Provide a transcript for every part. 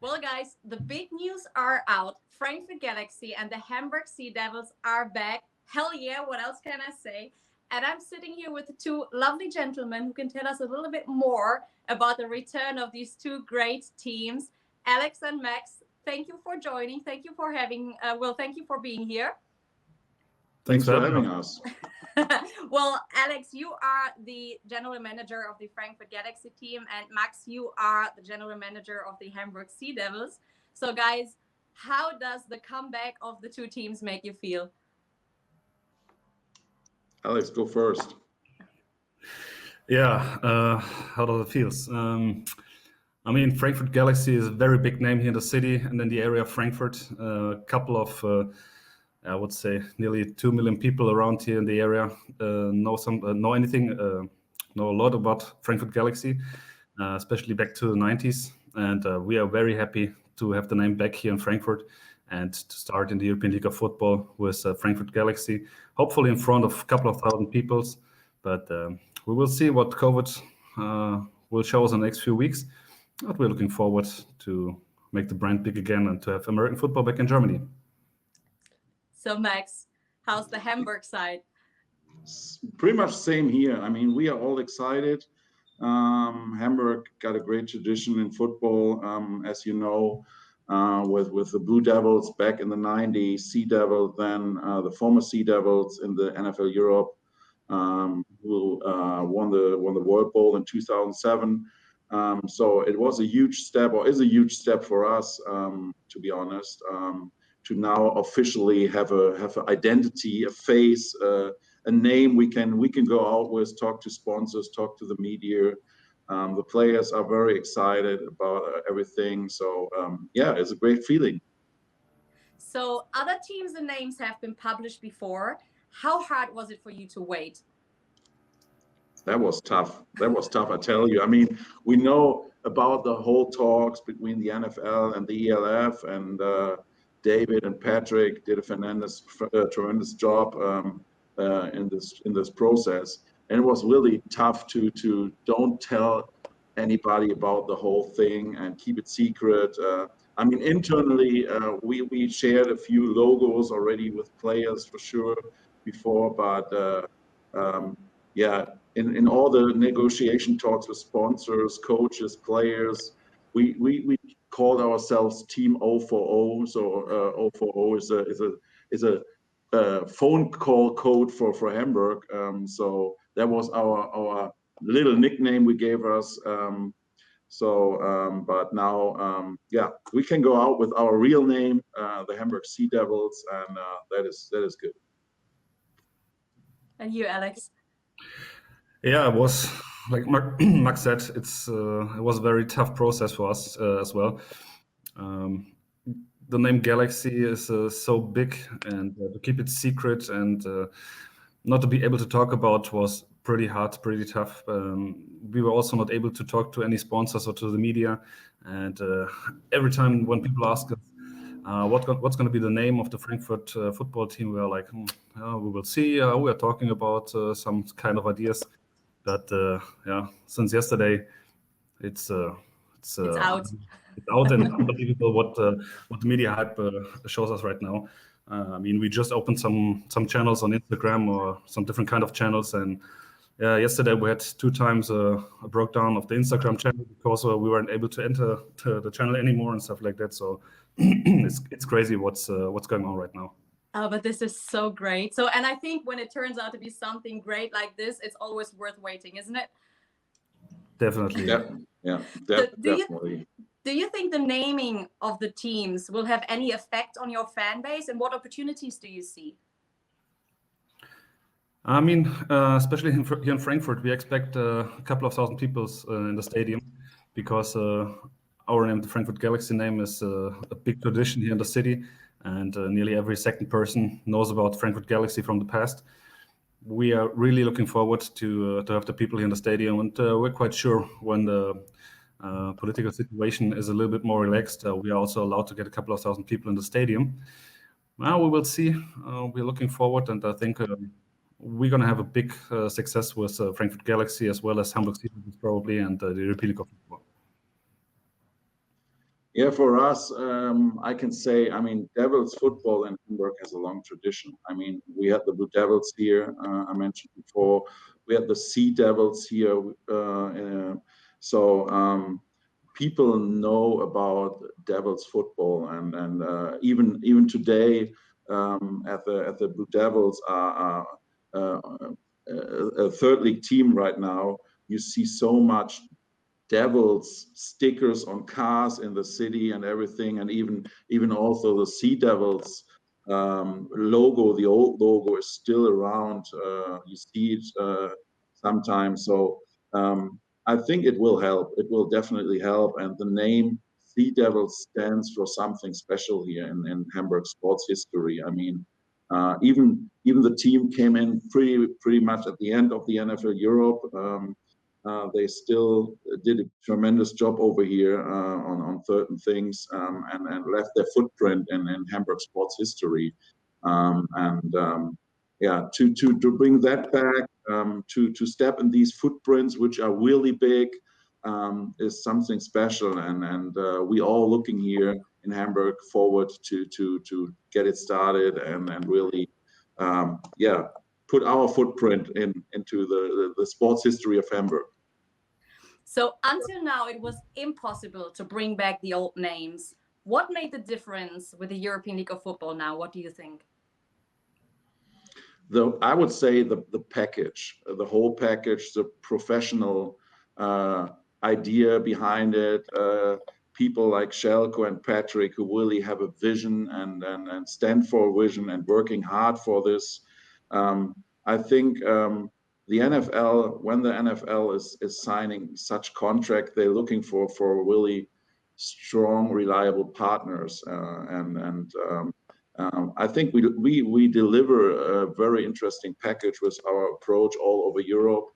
Well, guys, the big news are out. Frankfurt Galaxy and the Hamburg Sea Devils are back. Hell yeah, what else can I say? And I'm sitting here with two lovely gentlemen who can tell us a little bit more about the return of these two great teams. Alex and Max, thank you for joining. Thank you for thank you for being here. Thanks for having us. Well, Alex, you are the general manager of the Frankfurt Galaxy team, and Max, you are the general manager of the Hamburg Sea Devils. So, guys, how does the comeback of the two teams make you feel? Alex, go first. Yeah, how does it feel? Frankfurt Galaxy is a very big name here in the city and in the area of Frankfurt. A couple of I would say nearly 2 million people around here in the area know a lot about Frankfurt Galaxy, especially back to the 90s. And we are very happy to have the name back here in Frankfurt and to start in the European League of Football with Frankfurt Galaxy, hopefully in front of a couple of thousand people. But we will see what COVID will show us in the next few weeks. But we're looking forward to make the brand big again and to have American football back in Germany. So, Max, how's the Hamburg side? Pretty much same here. We are all excited. Hamburg got a great tradition in football, as you know, with the Blue Devils back in the 90s, Sea Devils, then the former Sea Devils in the NFL Europe, who won the World Bowl in 2007. So it was a huge step, or is a huge step for us, to be honest. To now officially have an identity, a face, a name we can go out with, talk to sponsors, talk to the media. The players are very excited about everything. So it's a great feeling. So other teams and names have been published before. How hard was it for you to wait? That was tough. I tell you. We know about the whole talks between the NFL and the ELF, and David and Patrick did a tremendous job in this process, and it was really tough to don't tell anybody about the whole thing and keep it secret. Internally, we shared a few logos already with players for sure before, but in all the negotiation talks with sponsors, coaches, players, we called ourselves Team 040. So 040 is a phone call code for Hamburg. So that was our little nickname we gave us. But now, we can go out with our real name, the Hamburg Sea Devils, and that is good. And you, Alex? Yeah, it was like Max said. It was a very tough process for us as well. The name Galaxy is so big, and to keep it secret and not to be able to talk about was pretty hard, pretty tough. We were also not able to talk to any sponsors or to the media. And every time when people ask us what's going to be the name of the Frankfurt football team, we are like, we will see. We are talking about some kind of ideas. But since yesterday, it's out. It's out, and unbelievable what the media hype shows us right now. We just opened some channels on Instagram or some different kind of channels, and yesterday we had 2 times a breakdown of the Instagram channel because we weren't able to enter the channel anymore and stuff like that. So it's crazy what's going on right now. Oh, but this is so great. So, and I think when it turns out to be something great like this, it's always worth waiting, isn't it? Definitely. Definitely. Do you think the naming of the teams will have any effect on your fan base, and what opportunities do you see? Especially here in Frankfurt, we expect a couple of thousand people in the stadium because our name, the Frankfurt Galaxy name, is a big tradition here in the city, and nearly every second person knows about Frankfurt Galaxy from the past. We are really looking forward to have the people here in the stadium, and we're quite sure when the political situation is a little bit more relaxed, we are also allowed to get a couple of thousand people in the stadium. Now we will see. We're looking forward, and I think we're going to have a big success with Frankfurt Galaxy as well as Hamburg Sea Devils probably, and the European League of Football. Yeah, for us, I can say, I mean, Devils football in Hamburg has a long tradition. I mean, we had the Blue Devils here, I mentioned before. We had the Sea Devils here. So people know about Devils football, and even today at the Blue Devils are a third league team right now. You see so much Devils stickers on cars in the city and everything, and even also the Sea Devils logo. The old logo is still around. You see it sometimes. So I think it will help. It will definitely help. And the name Sea Devils stands for something special here in Hamburg sports history. I mean, even the team came in pretty much at the end of the NFL Europe. They still did a tremendous job over here on certain things, and left their footprint in Hamburg sports history. Yeah, to bring that back, to step in these footprints, which are really big, is something special. And we all looking here in Hamburg forward to get it started and really, yeah, put our footprint into the sports history of Hamburg. So until now, it was impossible to bring back the old names. What made the difference with the European League of Football now? What do you think? I would say the package, the whole package, the professional idea behind it, people like Shelko and Patrick who really have a vision and stand for a vision and working hard for this. I think the NFL, when the NFL is signing such contract, they're looking for really strong, reliable partners, I think we deliver a very interesting package with our approach all over Europe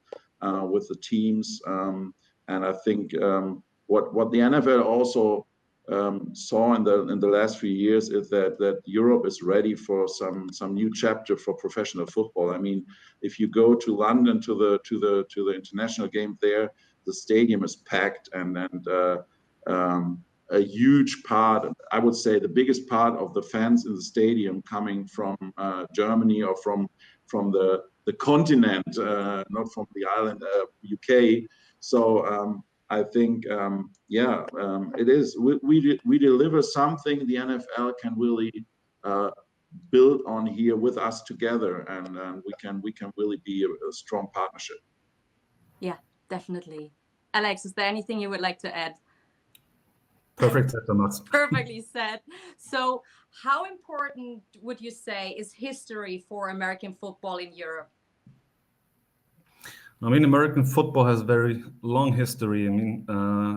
with the teams, and I think what the NFL also saw in the last few years is that Europe is ready for some new chapter for professional football. I mean, if you go to London to the international game there, the stadium is packed and a huge part, I would say the biggest part of the fans in the stadium coming from Germany or from the continent, not from the island UK. So I think, it is. We deliver something the NFL can really build on here with us together, and we can really be a strong partnership. Yeah, definitely. Alex, is there anything you would like to add? Perfect said, Thomas. Perfectly said. So, how important would you say is history for American football in Europe? I mean, American football has very long history. I mean,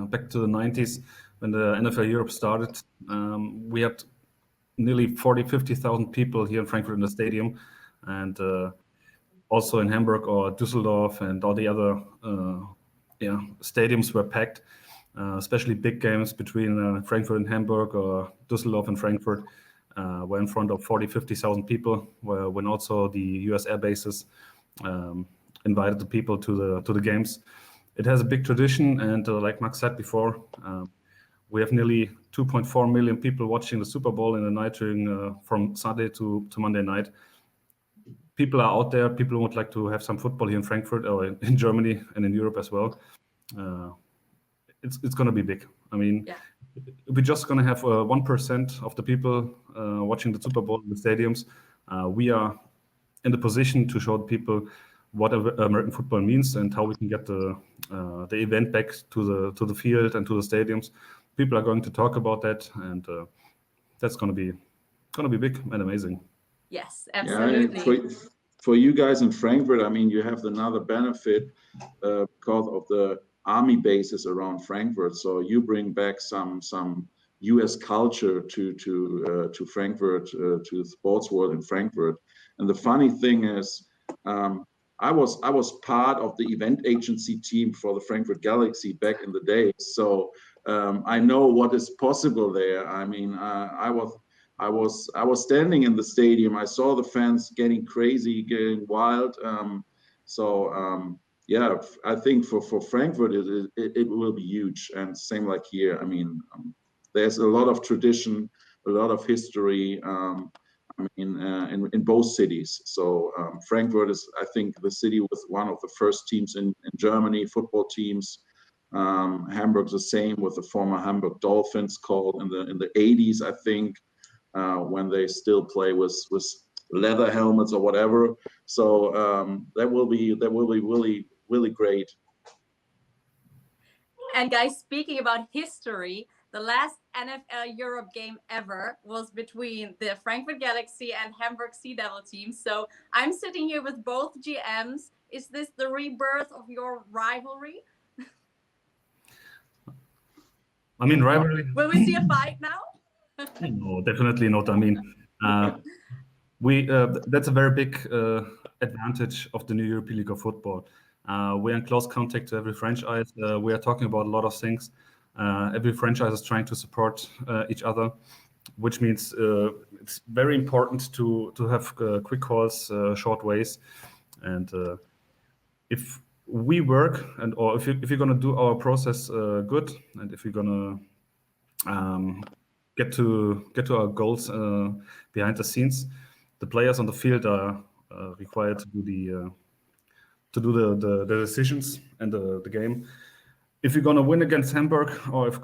back to the 90s when the NFL Europe started, we had nearly 50,000 people here in Frankfurt in the stadium, and also in Hamburg or Düsseldorf and all the other stadiums were packed, especially big games between Frankfurt and Hamburg or Düsseldorf and Frankfurt were in front of 50,000 people, when also the US air bases invited the people to the games. It has a big tradition, and like Max said before, we have nearly 2.4 million people watching the Super Bowl in the night from Sunday to Monday night. People are out there. People would like to have some football here in Frankfurt or in Germany and in Europe as well. It's going to be big. I mean, we're just going to have 1% of the people watching the Super Bowl in the stadiums. We are in the position to show people what American football means and how we can get the event back to the field and to the stadiums. People are going to talk about that, and that's going to be big and amazing. Yes, absolutely. Yeah, for you guys in Frankfurt, I mean, you have another benefit because of the army bases around Frankfurt. So you bring back some U.S. culture to Frankfurt, to the sports world in Frankfurt. And the funny thing is, I was part of the event agency team for the Frankfurt Galaxy back in the day. So I know what is possible there. I mean, I was standing in the stadium. I saw the fans getting crazy, getting wild. Yeah, I think for Frankfurt it will be huge, and same like here. I mean, there's a lot of tradition, a lot of history. In both cities. So Frankfurt is, I think, the city with one of the first teams in Germany, football teams. Hamburg's the same, with the former Hamburg Dolphins, called in the 80s, I think, when they still play with leather helmets or whatever. So that will be really, really great. And guys, speaking about history, the last NFL Europe game ever was between the Frankfurt Galaxy and Hamburg Sea Devil team. So I'm sitting here with both GMs. Is this the rebirth of your rivalry? I mean, rivalry. Will we see a fight now? No, definitely not. I mean, that's a very big advantage of the new European League of Football. We're in close contact to every franchise. We are talking about a lot of things. Every franchise is trying to support each other, which means it's very important to have quick calls, short ways, and if we work or if you're going to do our process good, and if you're going to get to our goals behind the scenes, the players on the field are required to do the decisions and the game. If you're gonna win against Hamburg, or if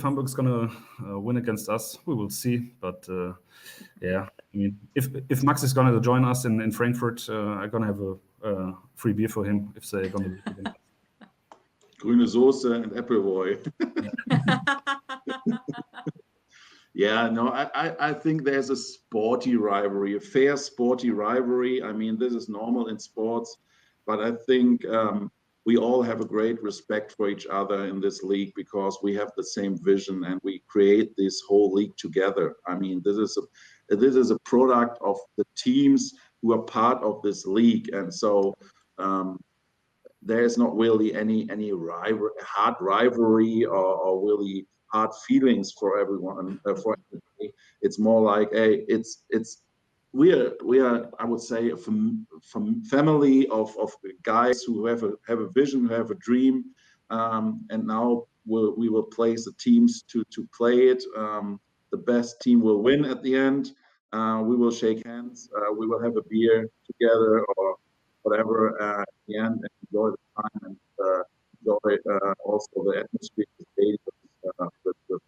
Hamburg's gonna win against us, we will see. But yeah, I mean, if Max is gonna join us in Frankfurt, I'm gonna have a free beer for him if they're gonna win against us. Grüne Soße and Appleboy. Yeah, no, I think there's a sporty rivalry, a fair sporty rivalry. I mean, this is normal in sports, but I think we all have a great respect for each other in this league, because we have the same vision and we create this whole league together. I mean, this is a product of the teams who are part of this league, and so there's not really any hard rivalry or really hard feelings for everyone. For everybody. It's more like, hey, we are I would say a family of guys who have a vision, who have a dream, and now we will place the teams to play it. The best team will win at the end. We will shake hands. We will have a beer together or whatever at the end, and enjoy the time, and enjoy also the atmosphere of the stadium with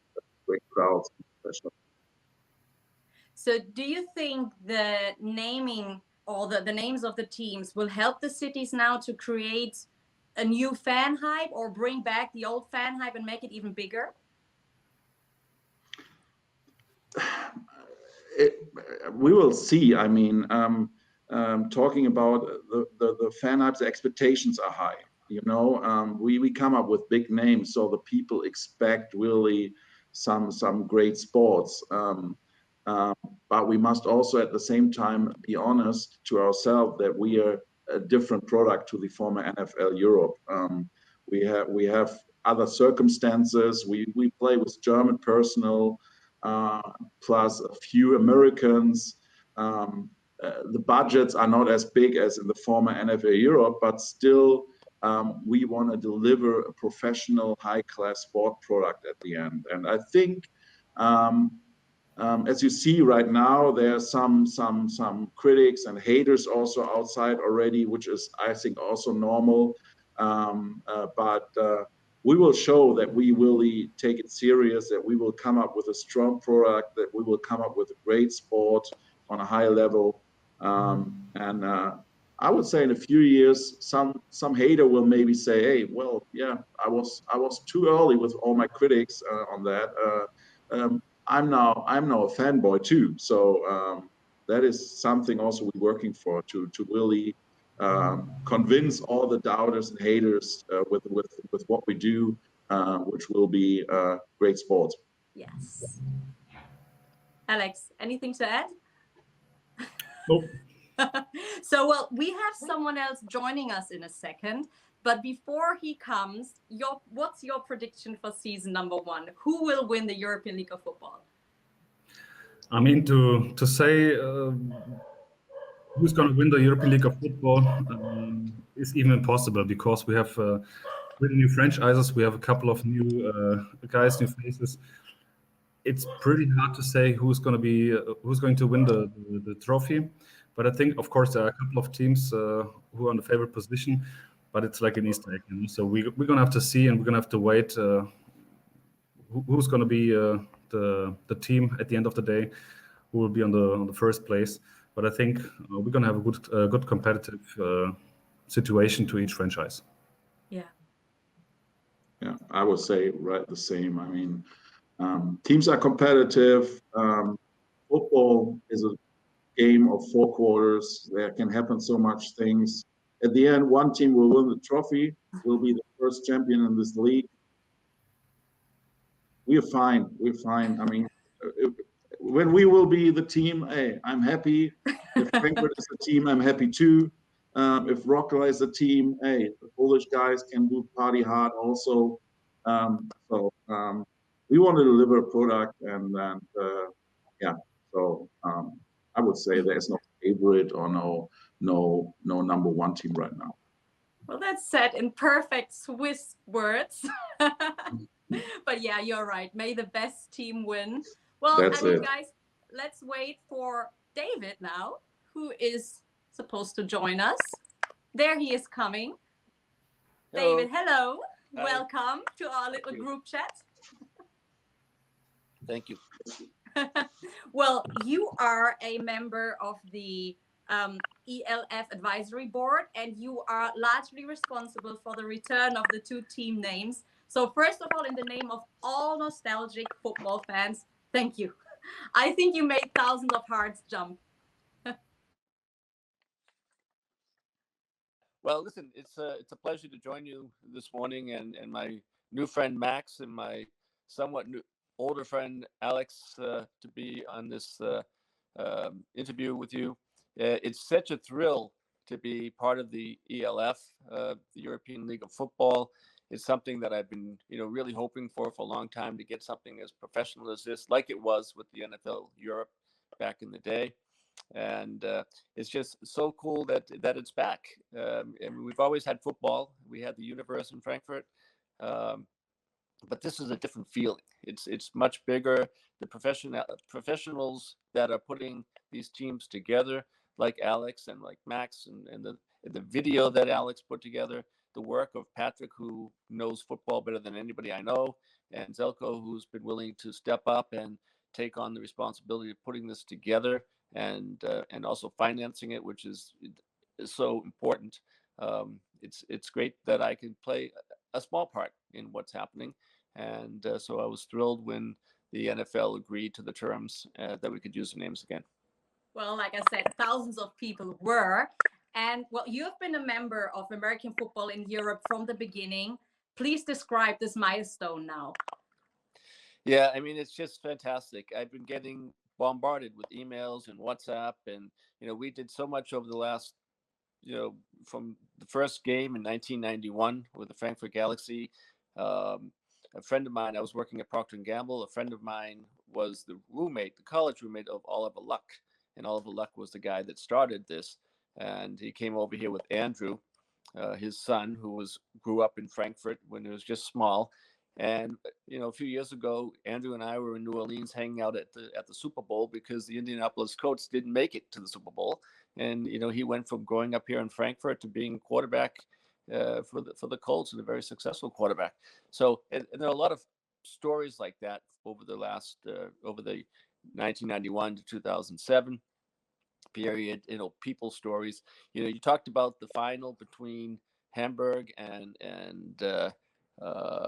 great crowds, especially. So do you think the naming or the names of the teams will help the cities now to create a new fan hype, or bring back the old fan hype and make it even bigger? We will see. I mean, talking about the fan hypes, the expectations are high. You know, we come up with big names, so the people expect really some great sports. But we must also at the same time be honest to ourselves that we are a different product to the former NFL Europe. We have other circumstances. We play with German personnel, plus a few Americans. The budgets are not as big as in the former NFL Europe, but still we want to deliver a professional, high-class sport product at the end. And I think as you see right now, there are some critics and haters also outside already, which is, I think, also normal. But we will show that we really take it serious, that we will come up with a strong product, that we will come up with a great sport on a high level. And I would say in a few years, some hater will maybe say, "Hey, well, yeah, I was too early with all my critics on that. I'm now a fanboy too." So that is something also we're working for, to really convince all the doubters and haters with what we do, which will be great sport. Yes. Alex, anything to add? Nope. So, well, we have someone else joining us in a second. But before he comes, what's your prediction for season number 1? Who will win the European League of Football? I mean, to say who's going to win the European League of Football is even impossible, because we have really new franchises. We have a couple of new guys, new faces. it's pretty hard to say who's going to be who's going to win the trophy. But I think, of course, there are a couple of teams who are in the favorite position. But it's like an Easter egg, you know? So we're going to have to see, and we're going to have to wait. Who's going to be the team at the end of the day? Who will be on the first place? But I think we're going to have a good competitive situation to each franchise. Yeah. Yeah, I would say right the same. I mean, teams are competitive. Football is a game of 4 quarters. There can happen so much things. At the end, one team will win the trophy, will be the first champion in this league. We're fine. We're fine. I mean, when we will be the team, hey, I'm happy. If Frankfurt is the team, I'm happy too. If Rockler is the team, hey, the Polish guys can do party hard also. We want to deliver a product, and yeah. So I would say there's no favorite or no number one team right now. Well, that's said in perfect Swiss words. But yeah, you're right. May the best team win. Well, That's it. guys, let's wait for David now, who is supposed to join us. There he is coming. Hello. David, hello. Hi. Welcome to our little group chat. Thank you. Well, you are a member of the ELF advisory board, and you are largely responsible for the return of the 2 team names. So first of all, in the name of all nostalgic football fans, thank you. I think you made thousands of hearts jump. Well, listen, it's a pleasure to join you this morning, and my new friend Max and my somewhat older friend Alex to be on this interview with you. It's such a thrill to be part of the ELF, the European League of Football. It's something that I've been, really hoping for a long time, to get something as professional as this, like it was with the NFL Europe back in the day. And it's just so cool that it's back. And we've always had football. We had the Universe in Frankfurt, but this is a different feeling. It's much bigger. The professionals that are putting these teams together, like Alex and like Max, and the video that Alex put together, the work of Patrick, who knows football better than anybody I know, and Zelko, who's been willing to step up and take on the responsibility of putting this together, and also financing it, which is so important. It's great that I can play a small part in what's happening, and so I was thrilled when the NFL agreed to the terms that we could use the names again. Well, like I said, thousands of people were. And well, you've been a member of American football in Europe from the beginning. Please describe this milestone now. Yeah, I mean, it's just fantastic. I've been getting bombarded with emails and WhatsApp, and we did so much over the last, from the first game in 1991 with the Frankfurt Galaxy. A friend of mine, I was working at Procter & Gamble. A friend of mine was the college roommate of Oliver Luck, and Oliver Luck was the guy that started this. And he came over here with Andrew, his son, who grew up in Frankfurt when it was just small. And a few years ago, Andrew and I were in New Orleans hanging out at the Super Bowl, because the Indianapolis Colts didn't make it to the Super Bowl. And he went from growing up here in Frankfurt to being quarterback for the Colts, and a very successful quarterback. So, and there are a lot of stories like that over the 1991 to 2007 period. People stories. You talked about the final between Hamburg and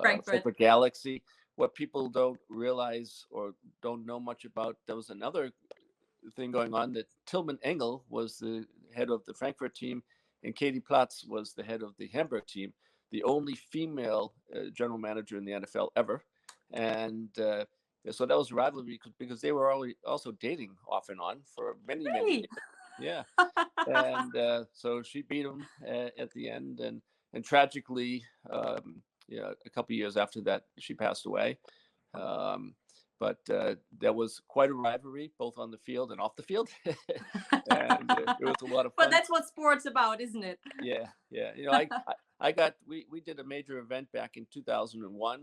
Frankfurt Galaxy. What people don't realize or don't know much about, there was another thing going on, that Tillman Engel was the head of the Frankfurt team, and Katie Platz was the head of the Hamburg team, the only female general manager in the NFL ever. And so that was a rivalry, because they were also dating off and on for many years. Yeah. And so she beat him at the end, and tragically, a couple of years after that, she passed away. but there was quite a rivalry, both on the field and off the field. And it was a lot of fun. But that's what sports about, isn't it? Yeah. We did a major event back in 2001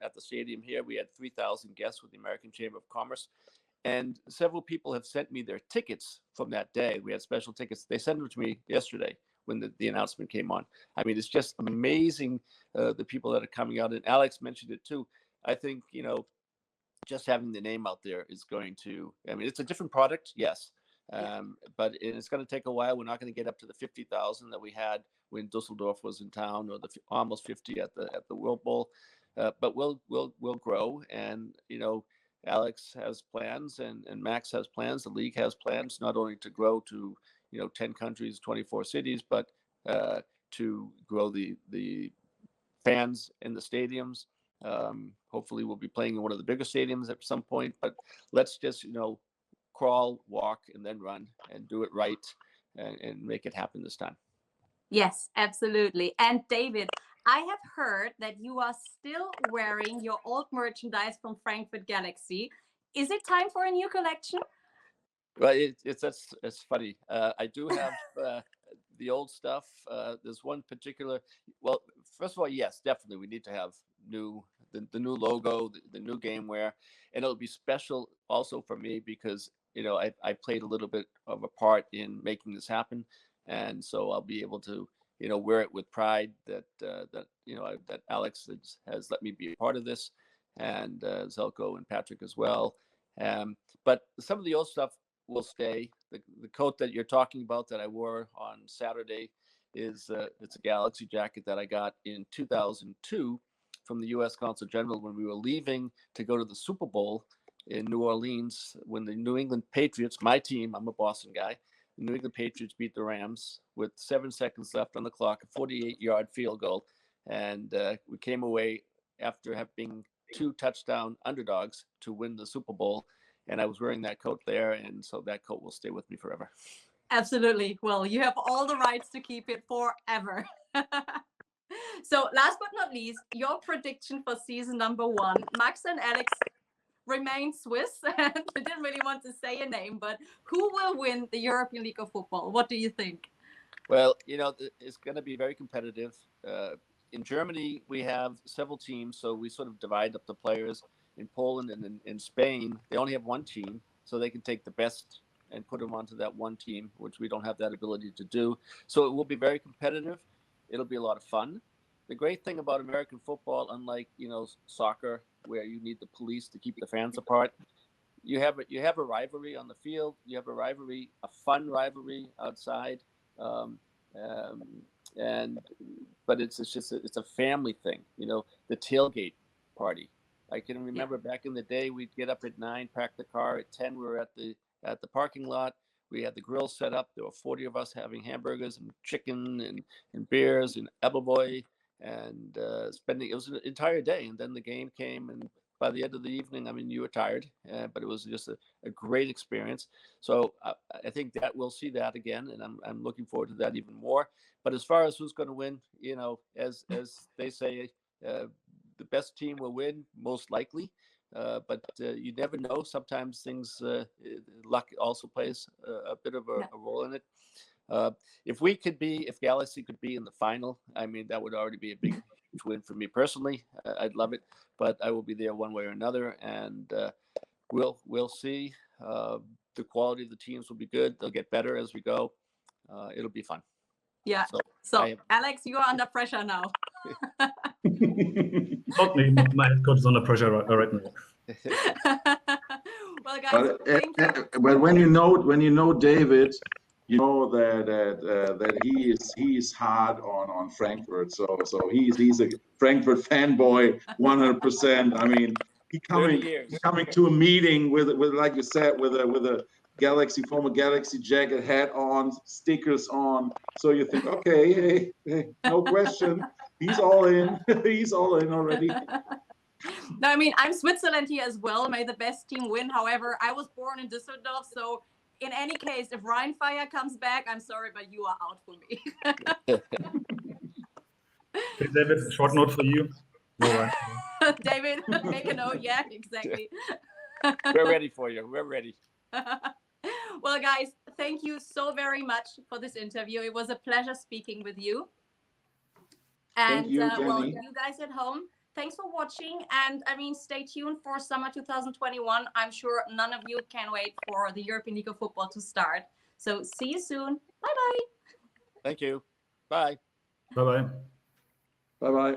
at the stadium here. We had 3,000 guests with the American Chamber of Commerce. And several people have sent me their tickets from that day. We had special tickets. They sent them to me yesterday when the announcement came on. I mean, it's just amazing, the people that are coming out. And Alex mentioned it too. I think, just having the name out there is going to, I mean, it's a different product, yes. But it's going to take a while. We're not going to get up to the 50,000 that we had when Dusseldorf was in town, or the almost 50 at the World Bowl. But we'll grow, and Alex has plans, and Max has plans. The league has plans, not only to grow to 10 countries, 24 cities, but to grow the fans in the stadiums. Hopefully, we'll be playing in one of the bigger stadiums at some point. But let's just crawl, walk, and then run, and do it right, and make it happen this time. Yes, absolutely. And David, I have heard that you are still wearing your old merchandise from Frankfurt Galaxy. Is it time for a new collection? Well, it's funny. I do have the old stuff. There's one particular. Well, first of all, yes, definitely, we need to have the new logo, the new game wear, and it'll be special also for me because I played a little bit of a part in making this happen, and so I'll be able to wear it with pride that that Alex has let me be a part of this, and Zelko and Patrick as well. But some of the old stuff will stay. The coat that you're talking about that I wore on Saturday it's a Galaxy jacket that I got in 2002 from the U.S. Consul General when we were leaving to go to the Super Bowl in New Orleans when the New England Patriots, my team, I'm a Boston guy, the New England Patriots beat the Rams with 7 seconds left on the clock, a 48-yard field goal. And we came away after having 2 touchdown underdogs to win the Super Bowl. And I was wearing that coat there. And so that coat will stay with me forever. Absolutely. Well, you have all the rights to keep it forever. So last but not least, your prediction for season number 1. Max and Alex remain Swiss. I didn't really want to say a name, but who will win the European League of Football? What do you think? Well, it's going to be very competitive. In Germany, we have several teams, so we sort of divide up the players. In Poland and in Spain, they only have one team, so they can take the best and put them onto that one team, which we don't have that ability to do. So it will be very competitive. It'll be a lot of fun. The great thing about American football, unlike soccer, where you need the police to keep the fans apart, you have a rivalry on the field. You have a fun rivalry outside, but it's a family thing. The tailgate party. I can remember back in the day, we'd get up at 9, park the car. At 10, we were at the parking lot. We had the grill set up. There were 40 of us having hamburgers and chicken and beers and Appleboy and it was an entire day. And then the game came, and by the end of the evening, I mean, you were tired, but it was just a great experience. So I think that we'll see that again, and I'm looking forward to that even more. But as far as who's going to win, as they say, the best team will win, most likely. But you never know. Sometimes luck also plays a bit of a role in it. If Galaxy could be in the final, I mean, that would already be a big win for me personally. I'd love it, but I will be there one way or another, and we'll see. The quality of the teams will be good. They'll get better as we go. It'll be fun. Yeah. So Alex, you are under pressure now. Not me. My head coach is under pressure right now. Well, guys, but when you know David, you know that he is hard on Frankfurt. So he's a Frankfurt fanboy 100%. I mean, he's coming to a meeting with like you said with a former Galaxy jacket, hat on, stickers on. So you think, okay, hey, no question, he's all in. He's all in already. No, I mean, I'm Switzerland here as well. May the best team win. However, I was born in Düsseldorf, so in any case, if Rheinfire comes back, I'm sorry, but you are out for me. Okay, David, short note for you. All right. David, make a note. Yeah, exactly. We're ready for you. We're ready. Well, guys, thank you so very much for this interview. It was a pleasure speaking with you. And Thank you, well, Jenny. you guys at home, thanks for watching. And I mean, stay tuned for summer 2021. I'm sure none of you can wait for the European League of Football to start. So see you soon. Bye bye. Thank you. Bye. Bye bye. Bye bye.